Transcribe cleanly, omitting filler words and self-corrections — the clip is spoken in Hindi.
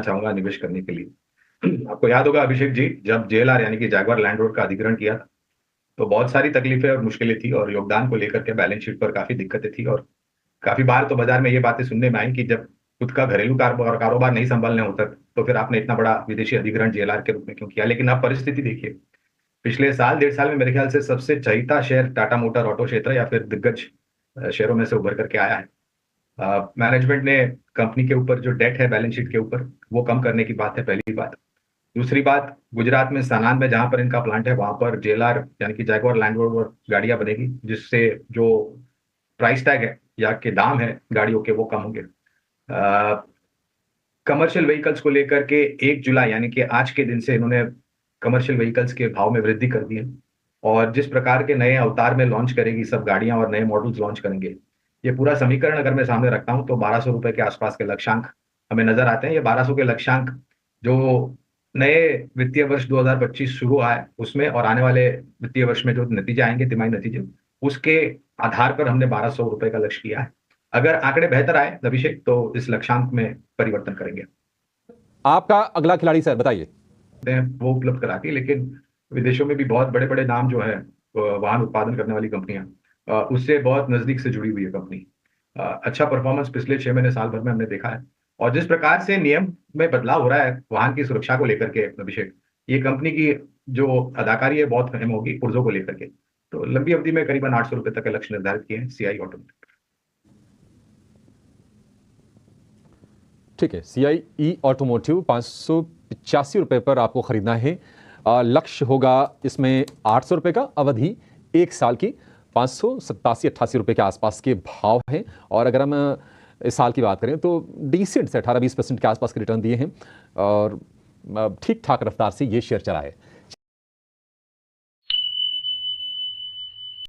चाहूंगा निवेश करने के लिए। आपको याद होगा अभिषेक जी, जब जेएलआर यानी कि जैगुआर लैंड रोड का अधिग्रहण किया था, तो बहुत सारी तकलीफें और मुश्किलें थी और योगदान को लेकर के बैलेंस शीट पर काफी दिक्कतें थी। और काफी बार तो बाजार में ये बातें सुनने में आई कि जब खुद का घरेलू कारोबार नहीं संभालने होता, तो फिर आपने इतना बड़ा विदेशी अधिग्रहण जेएलआर के रूप में क्यों किया। लेकिन अब परिस्थिति देखिए, पिछले साल 1.5 साल में मेरे ख्याल से सबसे चहीता शेयर टाटा मोटर ऑटो क्षेत्र या फिर दिग्गज शेयरों में से उभर करके आया है। मैनेजमेंट ने कंपनी के ऊपर जो डेट है बैलेंस शीट के ऊपर, वो कम करने की बात है, पहली बात। दूसरी बात, गुजरात में सानान में जहां पर इनका प्लांट है, वहां पर जेएलआर यानी कि जैगुआर लैंड रोवर गाड़ियां बनेगी, जिससे जो प्राइस टैग है या के दाम है गाड़ियों के, वो कम होंगे। कमर्शियल व्हीकल्स को लेकर के 1 जुलाई यानी कि आज के दिन से इन्होंने कमर्शियल व्हीकल्स के भाव में वृद्धि कर दी है। और जिस प्रकार के नए अवतार में लॉन्च करेगी सब गाड़ियां और नए मॉडल्स लॉन्च करेंगे, ये पूरा समीकरण अगर मैं सामने रखता हूं तो 1200 रुपए के आसपास के लक्ष्यांक हमें नजर आते हैं। ये 1200 के लक्ष्यांक जो नए वित्तीय वर्ष 2025 शुरू हुआ है उसमें और आने वाले वित्तीय वर्ष में जो नतीजे आएंगे, तिमाही नतीजे, उसके आधार पर हमने 1200 रुपए का लक्ष्य किया है। अगर आंकड़े बेहतर आए अभिषेक, तो इस लक्ष्यांक में परिवर्तन करेंगे, आपका अगला खिलाड़ी सर बताइए। वो उपलब्ध करा के। लेकिन विदेशों में भी बहुत बड़े बड़े नाम जो है, वाहन उत्पादन करने वाली कंपनियां, उससे बहुत नजदीक से जुड़ी हुई है कंपनी। अच्छा परफॉर्मेंस पिछले 6 महीने साल भर में हमने देखा है। और जिस प्रकार से नियम में बदलाव हो रहा है वाहन की सुरक्षा को लेकर के अभिषेक, ये कंपनी की जो अदाकारी है बहुत अहम होगी पुर्जों को लेकर के। तो लंबी अवधि में करीबन 800 रुपए तक के लक्ष्य निर्धारित किए हैं सीआई ऑटो। ठीक है, सीआई ऑटोमोटिव 585 रुपए पर आपको खरीदना है। लक्ष्य होगा इसमें 800 रुपए का, अवधि 1 साल की, 587-88 रुपए के आसपास के भाव हैं। और अगर हम इस साल की बात करें तो डिसेंट से 18-20% के आसपास के रिटर्न दिए हैं और ठीक ठाक रफ्तार से ये शेयर चला है।